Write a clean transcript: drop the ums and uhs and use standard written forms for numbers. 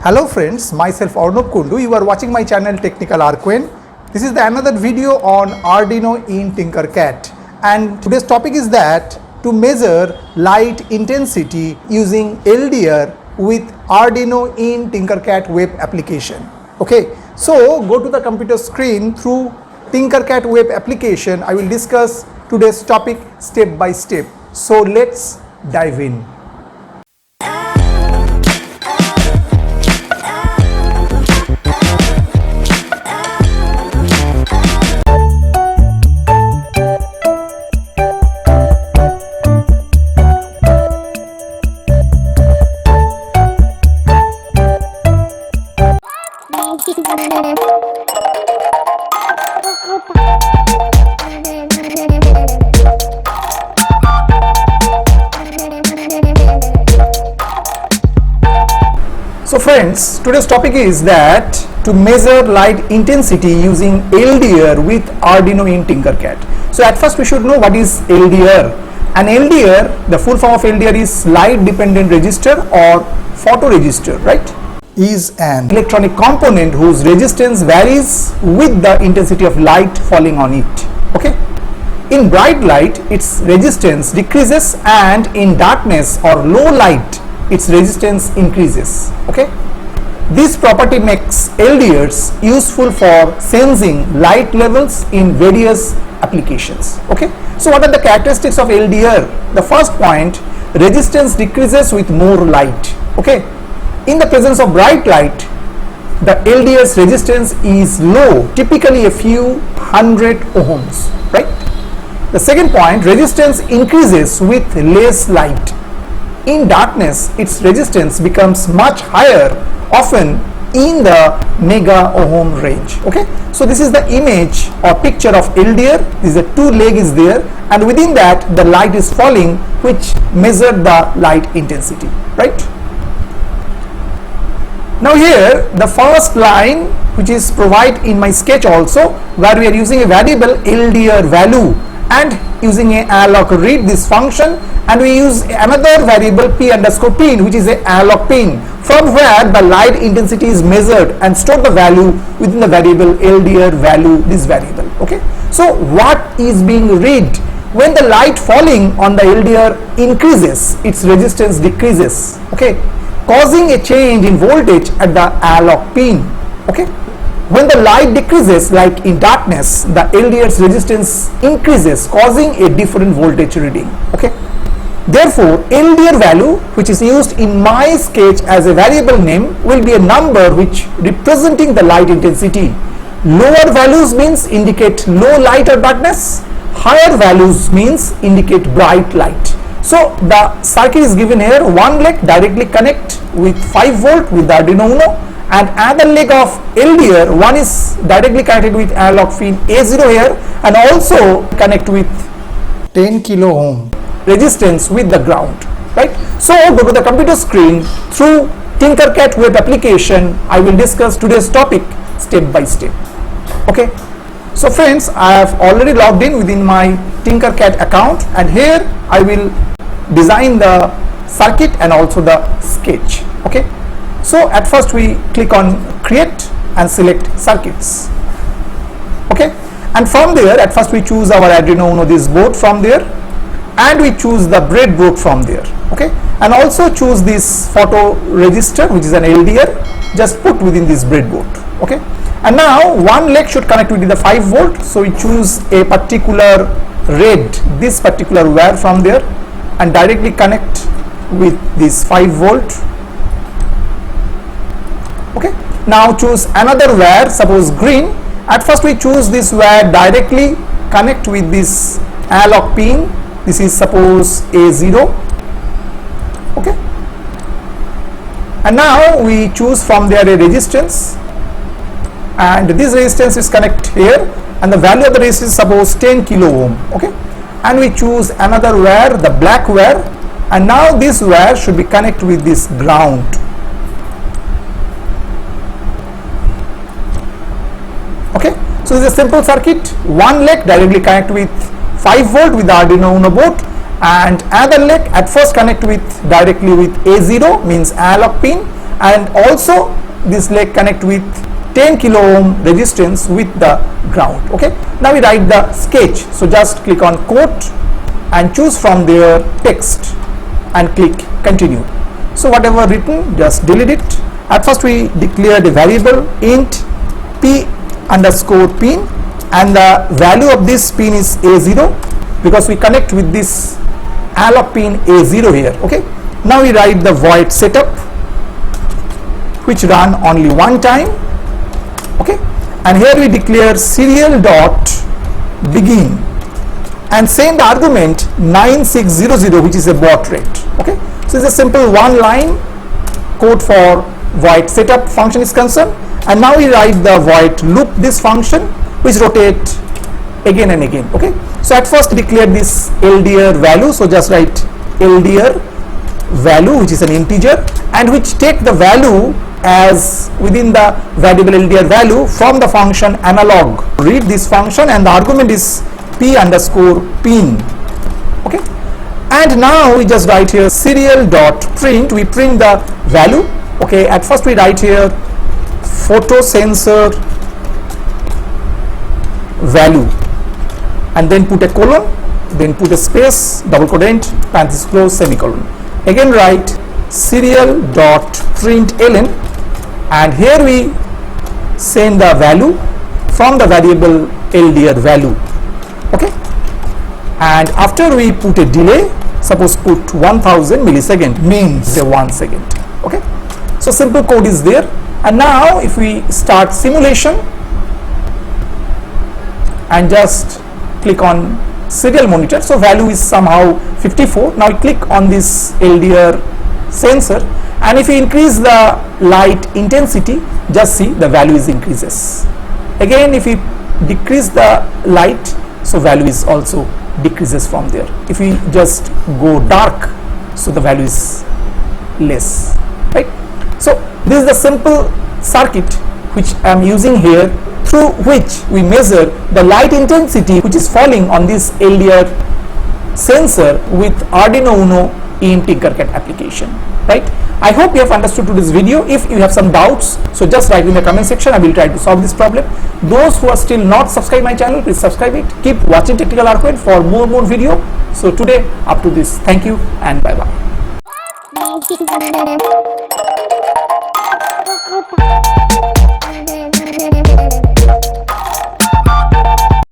Hello friends, myself Arnab Kundu. You are watching my channel Technical Arduino. This is another video on Arduino in Tinkercad, and today's topic is that to measure light intensity using LDR with Arduino in Tinkercad web application. Okay, so go to the computer screen. Through Tinkercad web application, I will discuss today's topic step by step. So let's dive in. So friends, today's topic is that to measure light intensity using LDR with Arduino in Tinkercad. So at first we should know what is LDR. An LDR, the full form of LDR is Light Dependent Resistor or photoresistor, right? Is an electronic component whose resistance varies with the intensity of light falling on it. Okay. In bright light, its resistance decreases, and in darkness or low light, its resistance increases. Okay, this property makes LDRs useful for sensing light levels in various applications. Okay, so what are the characteristics of LDR? The first point, resistance decreases with more light. Okay, in the presence of bright light, the LDR's resistance is low, typically a few hundred ohms, right? The second point, resistance increases with less light. In darkness, its resistance becomes much higher, often in the mega ohm range. Okay, so this is the image or picture of LDR. This is a two leg is there, and within that the light is falling, which measured the light intensity, right? Now here the first line, which is provided in my sketch also, where we are using a variable LDR value and using a alloc read this function, and we use another variable p_pin, which is a alloc pin, from where the light intensity is measured and store the value within the variable LDR value, this variable. Okay, so what is being read? When the light falling on the LDR increases, its resistance decreases, okay, causing a change in voltage at the alloc pin. Okay, when the light decreases, like in darkness, the LDR's resistance increases, causing a different voltage reading. Okay, therefore LDR value, which is used in my sketch as a variable name, will be a number which representing the light intensity. Lower values means indicate low light or darkness, higher values means indicate bright light. So the circuit is given here. One leg directly connect with 5 volt with the Arduino UNO, and another leg of LDR, one is directly connected with alloc pin A0 here, and also connect with 10 kilo ohm resistance with the ground, right? So go to the computer screen. Through Tinkercad web application, I will discuss today's topic step by step. Okay, so friends, I have already logged in within my Tinkercad account, and here I will design the circuit and also the sketch. Okay, so at first we click on create and select circuits. Okay, and from there at first we choose our Arduino UNO, this board from there, and we choose the breadboard from there. Okay, and also choose this photoresistor, which is an LDR, just put within this breadboard. Okay, and now one leg should connect with the 5 volt, so we choose a particular red, this particular wire from there, and directly connect with this 5 volt. Okay, now choose another wire, suppose green. At first we choose this wire directly connect with this alloc pin. This is suppose A0. Okay, and now we choose from there a resistance, and this resistance is connect here, and the value of the resistance is suppose 10 kilo ohm. Okay, and we choose another wire, the black wire, and now this wire should be connected with this ground. Okay, so this is a simple circuit. One leg directly connect with 5 volt with the Arduino UNO board, and another leg at first connect with directly with A0 means analog pin, and also this leg connect with 10 kilo ohm resistance with the ground. Okay, now we write the sketch. So just click on quote and choose from there text and click continue. So whatever written, just delete it. At first we declared a variable int p underscore pin, and the value of this pin is A0 because we connect with this analog pin A0 here. Okay, now we write the void setup which run only one time. Okay, and here we declare serial dot begin and send argument 9600, which is a baud rate. Okay, so it's a simple one line code for void setup function is concerned. And now we write the void loop this function which rotate again and again. Okay, so at first declare this LDR value, so just write LDR value which is an integer and which take the value as within the variable LDR value from the function analog. Read this function and the argument is p underscore pin. Okay, and now we just write here serial dot print, we print the value. Okay, at first we write here photo sensor value and then put a colon, then put a space, double quotant, parenthesis close, semicolon. Again write serial dot println and here we send the value from the variable LDR value. Okay, and after we put a delay, suppose put 1000 millisecond means say 1 second. Okay, so simple code is there. And now if we start simulation and just click on serial monitor, so value is somehow 54. Now click on this LDR sensor and if we increase the light intensity, just see the value is increases. Again if we decrease the light, so value is also decreases from there. If we just go dark, so the value is less, right? So this is the simple circuit which I am using here, through which we measure the light intensity which is falling on this LDR sensor with Arduino UNO in Tinkercad application, right? I hope you have understood this video. If you have some doubts, so just write in the comment section. I will try to solve this problem. Those who are still not subscribed my channel, please subscribe it. Keep watching Technical Arcade for more video. So today up to this. Thank you and bye bye.